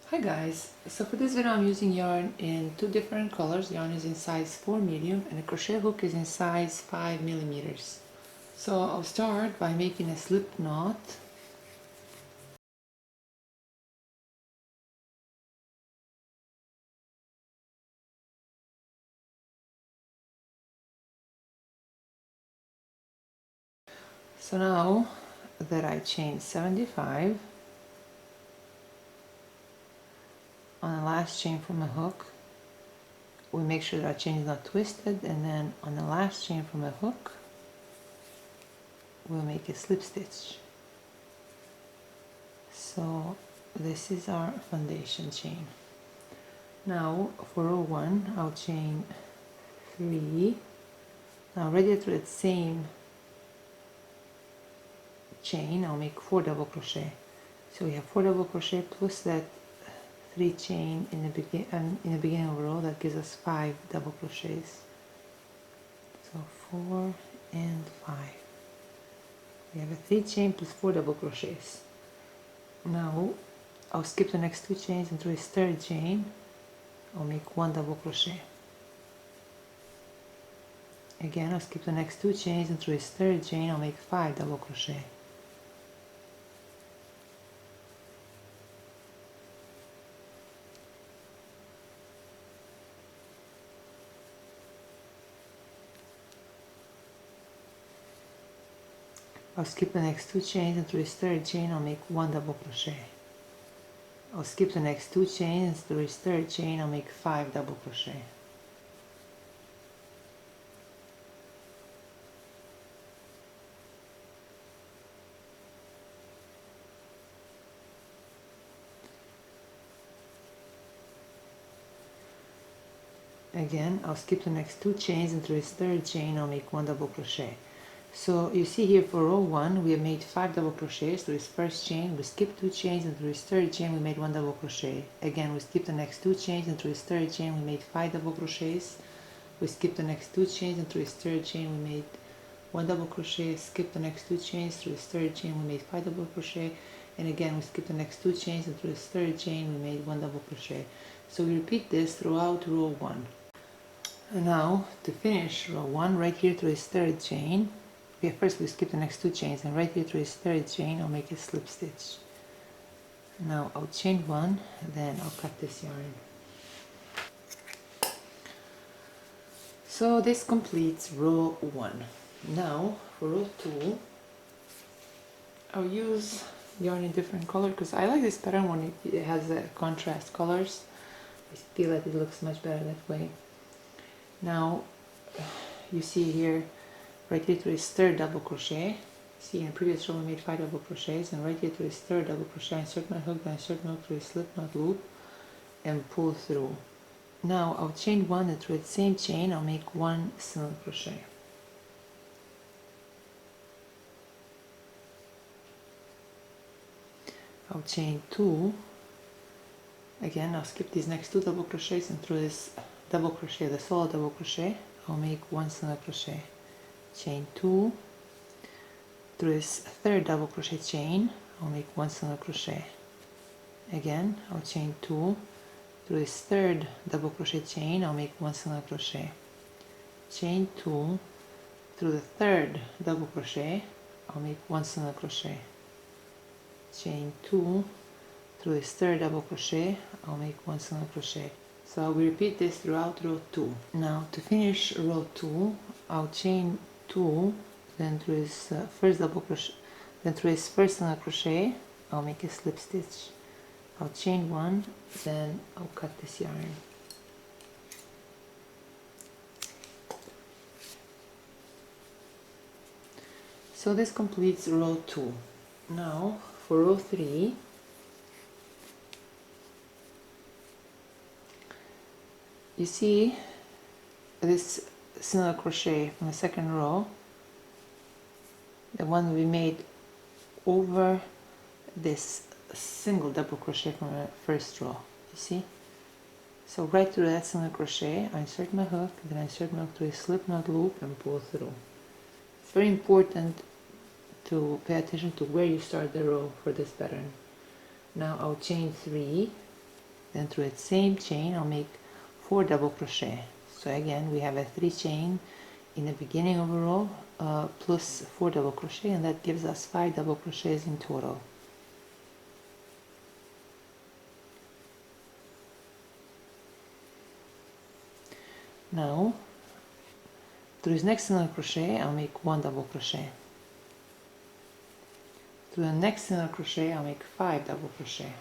Hi guys, so for this video I'm using yarn in two different colors. Yarn is in size 4 medium and a crochet hook is in size 5 millimeters. So I'll start by making a slip knot. So now that I chained 75 on the last chain from a hook, we make sure that our chain is not twisted, and then on the last chain from a hook we'll make a slip stitch. So this is our foundation chain. Now for row 1 I'll chain 3. Now ready to that same chain I'll make 4 double crochet. So we have 4 double crochet plus that 3 chain in the beginning of a row. That gives us 5 double crochets. So 4 and 5. We have a 3 chain plus 4 double crochets. Now I'll skip the next 2 chains into this third chain. I'll make 1 double crochet. Again, I'll skip the next 2 chains into this third chain. I'll make 5 double crochet. I'll skip the next 2 chains into this third chain. I'll make 1 double crochet. I'll skip the next 2 chains into this third chain. I'll make 5 double crochet. Again, I'll skip the next 2 chains into this third chain. I'll make 1 double crochet. So you see here for row 1 we have made 5 double crochets to this first chain. We skipped 2 chains into this third chain. We made 1 double crochet. Again, we skipped the next 2 chains into this third chain. We made 5 double crochets. We skipped the next 2 chains into this third chain. We made 1 double crochet. Skip the next 2 chains through this third chain. We made 5 double crochet. And again, we skipped the next 2 chains into this third chain. We made 1 double crochet. So we repeat this throughout row 1. And now to finish row 1, right here through this third chain, first we skip the next 2 chains, and right here through this third chain I'll make a slip stitch. Now I'll chain 1, then I'll cut this yarn. So this completes row 1. Now for row 2 I'll use yarn in different color because I like this pattern when it has contrast colors. I feel like it looks much better that way. Now you see here right here to this third double crochet. See, in the previous row we made 5 double crochets, and right here to this third double crochet, insert my hook, then insert my hook through a slip knot loop and pull through. Now I'll chain 1, and through the same chain I'll make 1 single crochet. I'll chain 2. Again, I'll skip these next 2 double crochets, and through this double crochet, the solo double crochet, I'll make 1 single crochet. Chain 2. Through this third double crochet chain I'll make 1 single crochet. Again, I'll chain 2. Through this third double crochet chain I'll make 1 single crochet. Chain 2. Through the third double crochet I'll make 1 single crochet. Chain 2. Through this third double crochet I'll make 1 single crochet. So we repeat this throughout row 2. Now to finish row 2 I'll chain 2, then through this first double crochet, then through this first single crochet I'll make a slip stitch. I'll chain 1, then I'll cut this yarn. So this completes row 2. Now for row 3 you see this single crochet from the second row, the one we made over this single double crochet from the first row, you see? So right through that single crochet I insert my hook, then I insert my hook through a slip knot loop and pull through. It's very important to pay attention to where you start the row for this pattern. Now I'll chain 3, then through that same chain I'll make 4 double crochet. So again we have a 3 chain in the beginning of a row plus 4 double crochet, and that gives us 5 double crochets in total. Now through this next single crochet I'll make 1 double crochet. Through the next single crochet I'll make 5 double crochet.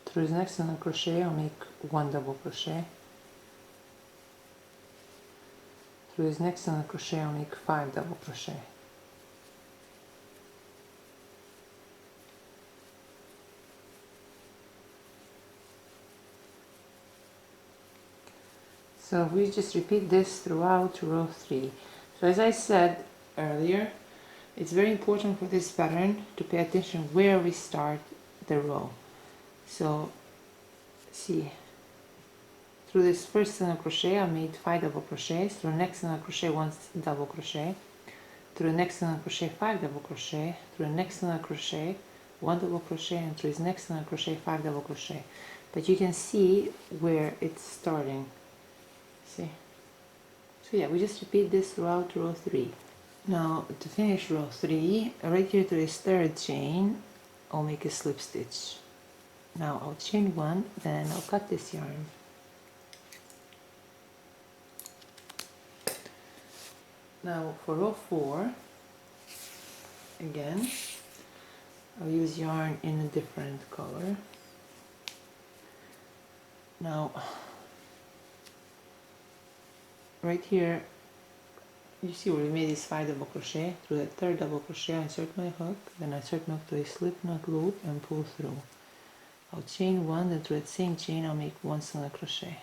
Through the next single crochet I'll make 1 double crochet. Through this next single crochet I'll make 5 double crochet. So we just repeat this throughout row 3. So as I said earlier, it's very important for this pattern to pay attention where we start the row. So see, through this first single crochet I made 5 double crochets. Through the next single crochet 1 double crochet. Through the next single crochet 5 double crochet. Through the next single crochet 1 double crochet, and through this next single crochet 5 double crochet. But you can see where it's starting. See? So yeah, we just repeat this throughout row 3. Now to finish row 3, right here to this third chain I'll make a slip stitch. Now I'll chain 1, then I'll cut this yarn. Now for row 4, again I'll use yarn in a different color. Now right here you see where we made this 5 double crochet. Through the third double crochet I insert my hook, then I insert my hook to a slip knot loop and pull through. I'll chain 1, then through that same chain I'll make 1 single crochet.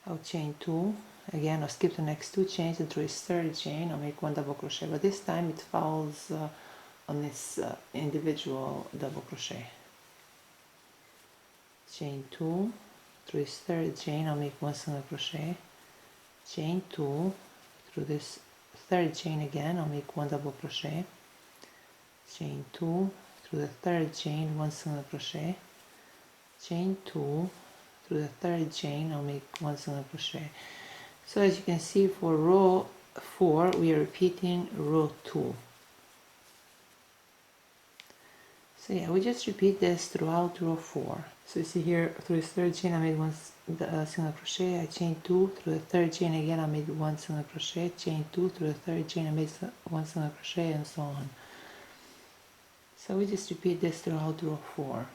I'll chain 2, again I'll skip the next 2 chains, and through this third chain I'll make 1 double crochet, but this time it falls on this individual double crochet. Chain 2, through this third chain I'll make 1 single crochet. Chain 2, through this third chain again I'll make 1 double crochet. Chain 2, through the third chain 1 single crochet. Chain 2, through the third chain I'll make 1 single crochet. So as you can see, for row 4 we are repeating row 2. So yeah, we just repeat this throughout row 4. So you see here, through this third chain I made 1 single crochet, I chain 2, through the third chain again I made 1 single crochet, chain 2, through the third chain I made 1 single crochet, and so on. So we just repeat this throughout row 4.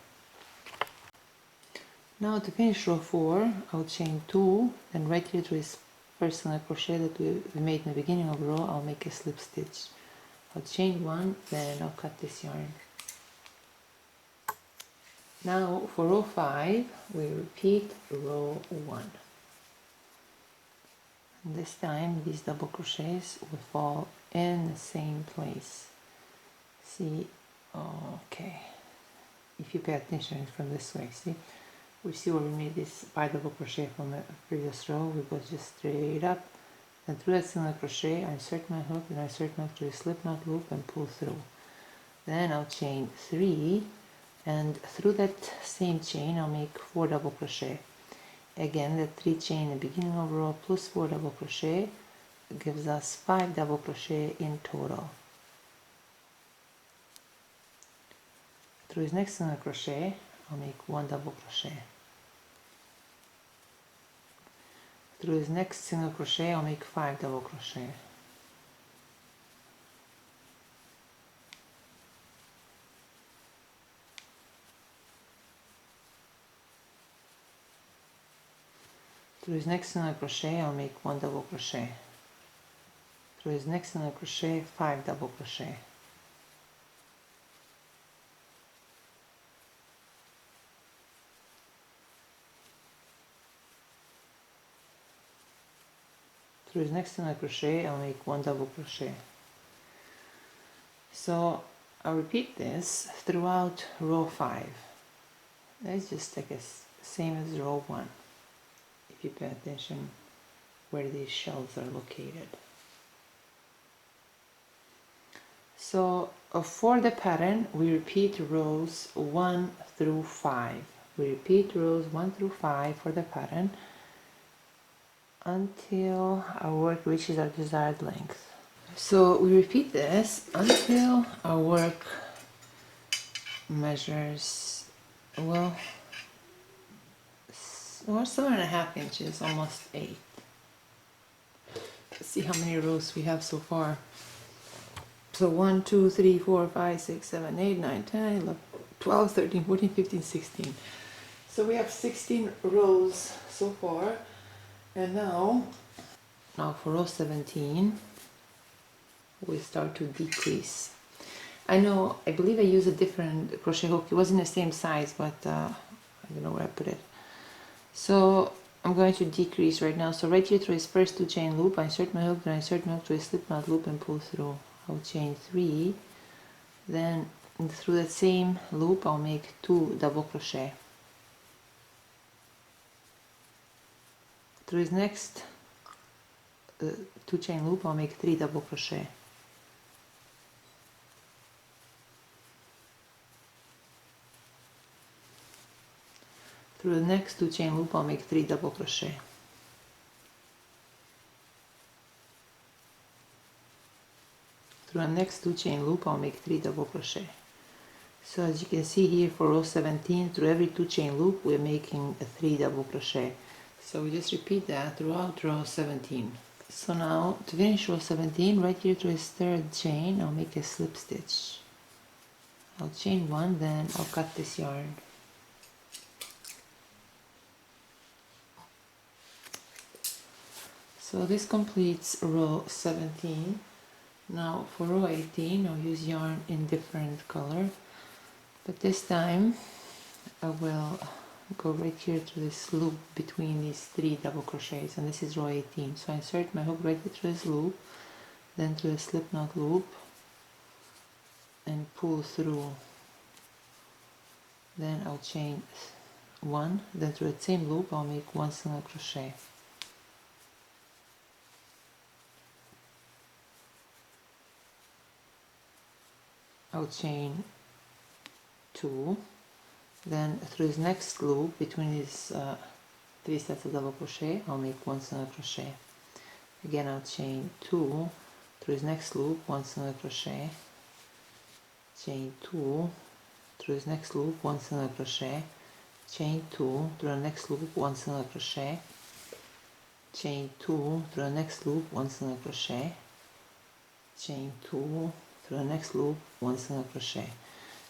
Now to finish row 4, I'll chain 2, then right here to this first single crochet that we made in the beginning of the row, I'll make a slip stitch. I'll chain 1, then I'll cut this yarn. Now for row 5, we repeat row 1. And this time these double crochets will fall in the same place. See, okay, if you pay attention from this way, see, we see where we made this 5 double crochet from the previous row. We go just straight up, and through that single crochet I insert my hook, and I insert my hook through a slip knot loop and pull through. Then I'll chain 3, and through that same chain I'll make 4 double crochet. Again, that 3 chain in the beginning of the row plus 4 double crochet gives us 5 double crochet in total. Through this next single crochet I'll make 1 double crochet. Through this next single crochet I'll make 5 double crochet. Through this next single crochet I'll make 1 double crochet. Through this next single crochet 5 double crochet. Through this next single crochet I'll make 1 double crochet. So I'll repeat this throughout row 5. It's just like same as row 1, if you pay attention where these shells are located. So for the pattern, we repeat rows 1 through 5. We repeat rows 1 through 5 for the pattern until our work reaches our desired length. So we repeat this until our work measures, well, 7.5 inches, almost 8. Let's see how many rows we have so far. So 1, 2, 3, 4, 5, 6, 7, 8, 9, 10, 11, 12, 13, 14, 15, 16. So we have 16 rows so far. And now for row 17, we start to decrease. I believe I used a different crochet hook. It wasn't the same size, but I don't know where I put it. So I'm going to decrease right now. So right here through this first 2 chain loop, I insert my hook, then I insert my hook through a slip knot loop and pull through. I'll chain 3, then through that same loop I'll make 2 double crochet. Through this next 2 chain loop I'll make 3 double crochet. Through the next 2 chain loop I'll make 3 double crochet. Through the next 2 chain loop I'll make 3 double crochet. So as you can see here for row 17, through every 2 chain loop we're making a 3 double crochet. So we just repeat that throughout row 17. So now to finish row 17, right here through this 3rd chain I'll make a slip stitch. I'll chain 1, then I'll cut this yarn. So this completes row 17. Now for row 18 I'll use yarn in different color, but this time I will go right here to this loop between these 3 double crochets, and this is row 18. So I insert my hook right through this loop, then through a slip knot loop and pull through. Then I'll chain 1, then through the same loop I'll make 1 single crochet. I'll chain 2, then through this next loop between these 3 sets of double crochet I'll make 1 single crochet. Again I'll chain 2, through this next loop 1 single crochet, chain 2, through this next loop 1 single crochet, chain 2, through the next loop 1 single crochet, chain 2, through the next loop 1 single crochet, chain 2, through the next loop 1 single crochet.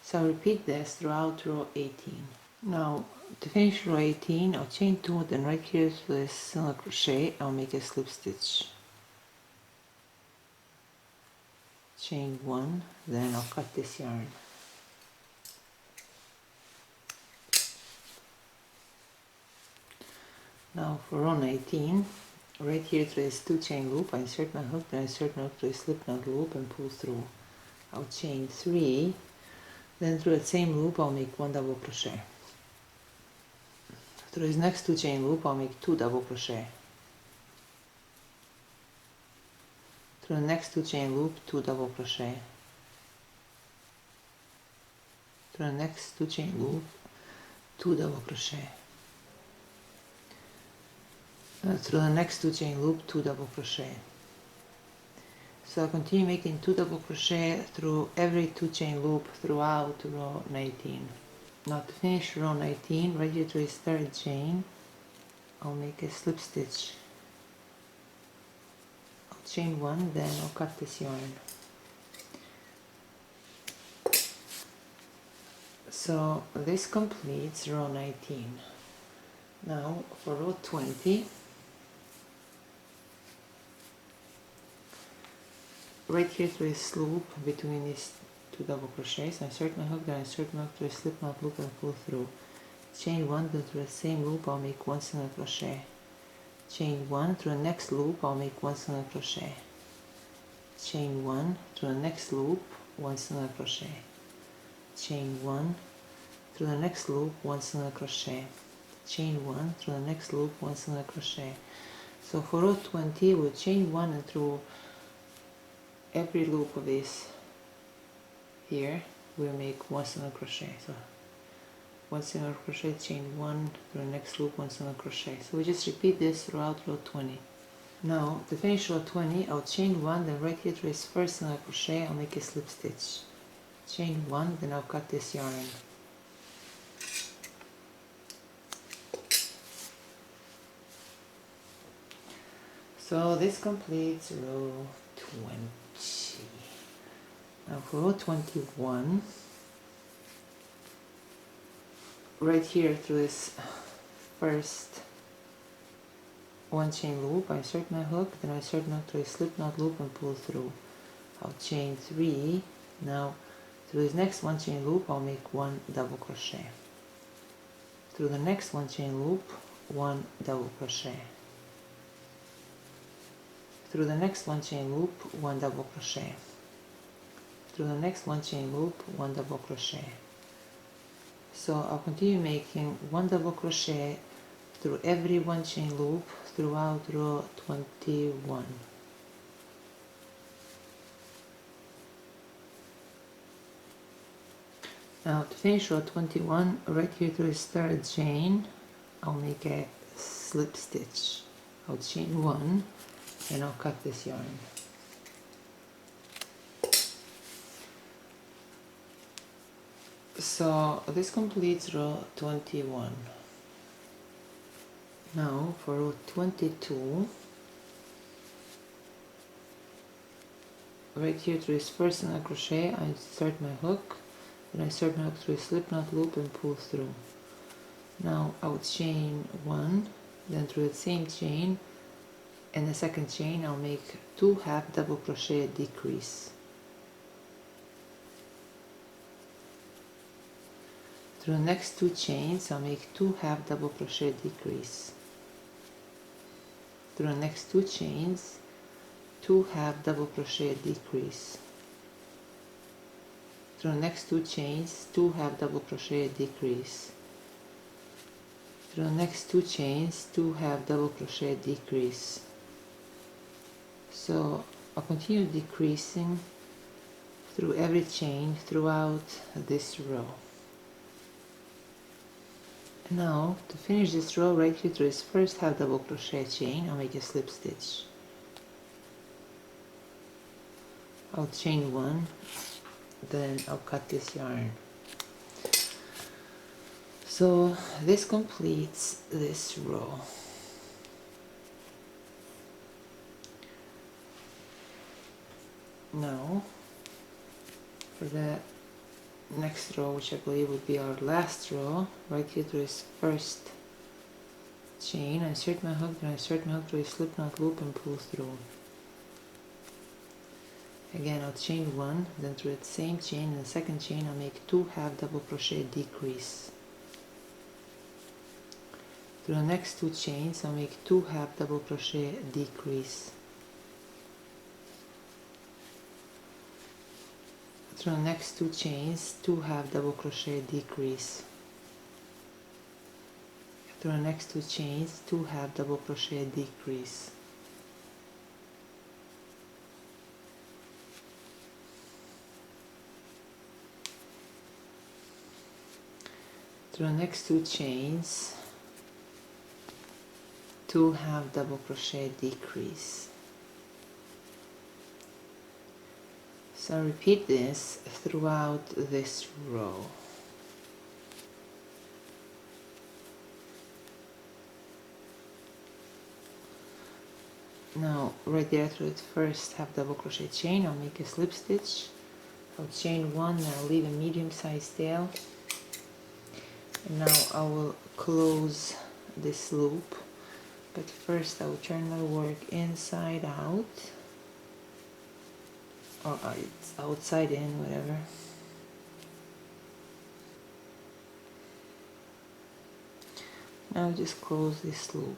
So I'll repeat this throughout row 18. Now to finish row 18 I'll chain 2, then right here to this single crochet I'll make a slip stitch, chain 1, then I'll cut this yarn. Now for row 19, right here through this 2 chain loop I insert my hook, then I insert my hook through a slip knot loop and pull through. I'll chain 3, then through the same loop I'll make 1 double crochet. Through this next 2 chain loop I'll make 2 double crochet. Through the next 2 chain loop 2 double crochet. Through the next 2 chain loop 2 double crochet. Through the next 2 chain loop 2 double crochet. So I'll continue making 2 double crochet through every 2 chain loop throughout row 19. Now to finish row 19, right here to this 3rd chain I'll make a slip stitch. I'll chain 1, then I'll cut this yarn. So this completes row 19. Now for row 20, right here through this loop between these 2 double crochets, I insert my hook, then I insert my hook through a slip knot loop and pull through. Chain 1, then through the same loop I'll make 1 single crochet. Chain 1, through the next loop I'll make 1 single crochet. Chain 1, through the next loop 1 single crochet. Chain 1, through the next loop 1 single crochet, chain 1, through the next loop 1 single crochet. So for row 20 we'll chain 1 and through every loop of this here we'll make 1 single crochet. So 1 single crochet, chain 1, through the next loop 1 single crochet. So we just repeat this throughout row 20. Now to finish row 20 I'll chain 1, then right here trace first single crochet, I'll make a slip stitch, chain 1, then I'll cut this yarn. So this completes row 20. Now for row 21, right here through this first 1 chain loop, I insert my hook, then I insert my hook through a slip knot loop and pull through. I'll chain 3. Now through this next 1 chain loop I'll make 1 double crochet. Through the next 1 chain loop 1 double crochet. Through the next 1 chain loop 1 double crochet. Through the next 1 chain loop 1 double crochet. So I'll continue making 1 double crochet through every 1 chain loop throughout row 21. Now to finish row 21, right here through this third chain I'll make a slip stitch. I'll chain 1 and I'll cut this yarn. So this completes row 21. Now for row 22, right here through this first single crochet I insert my hook, then I insert my hook through a slip knot loop and pull through. Now I would chain 1, then through the same chain in the second chain I'll make 2 half double crochet decrease. Through the next 2 chains I'll make 2 half double crochet decrease. Through the next 2 chains 2 half double crochet decrease. Through the next 2 chains 2 half double crochet decrease. Through the next 2 chains 2 half double crochet decrease. So I'll continue decreasing through every chain throughout this row. Now to finish this row, right here through this first half double crochet chain I'll make a slip stitch. I'll chain 1, then I'll cut this yarn. So this completes this row. Now for the next row, which I believe would be our last row, right here through this first chain, I insert my hook, then I insert my hook through a slip knot loop and pull through. Again I'll chain 1, then through the same chain in the second chain I'll make 2 half double crochet decrease. Through the next 2 chains I'll make 2 half double crochet decrease. Through the next 2 chains 2 half double crochet decrease. Through the next 2 chains 2 half double crochet decrease. Through the next 2 chains 2 half double crochet decrease. So repeat this throughout this row. Now right there through the first half double crochet chain I'll make a slip stitch. I'll chain 1 and I'll leave a medium sized tail. And now I will close this loop, but first I will turn my work inside out, or it's outside in, whatever. Now just close this loop.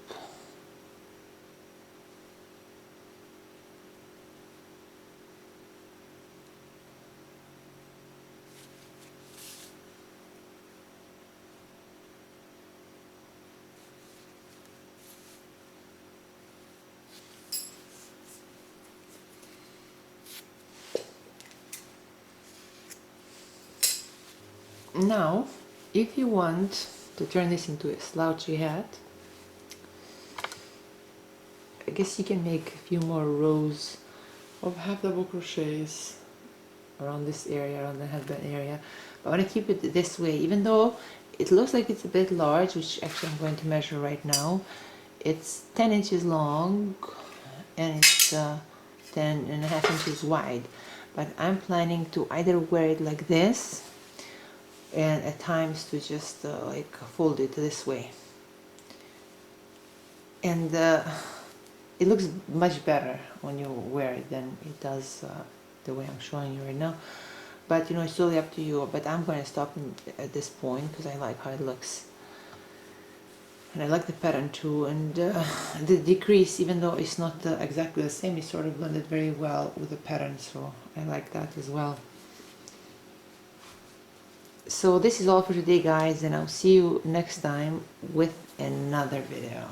Now if you want to turn this into a slouchy hat, I guess you can make a few more rows of half double crochets around this area, around the headband area. But I want to keep it this way, even though it looks like it's a bit large, which actually I'm going to measure right now. It's 10 inches long and it's 10.5 inches wide, but I'm planning to either wear it like this and at times to just like fold it this way, and it looks much better when you wear it than it does the way I'm showing you right now. But you know, it's totally up to you. But I'm going to stop at this point because I like how it looks, and I like the pattern too. And the decrease, even though it's not exactly the same, is sort of blended very well with the pattern, so I like that as well. So this is all for today, guys, and I'll see you next time with another video.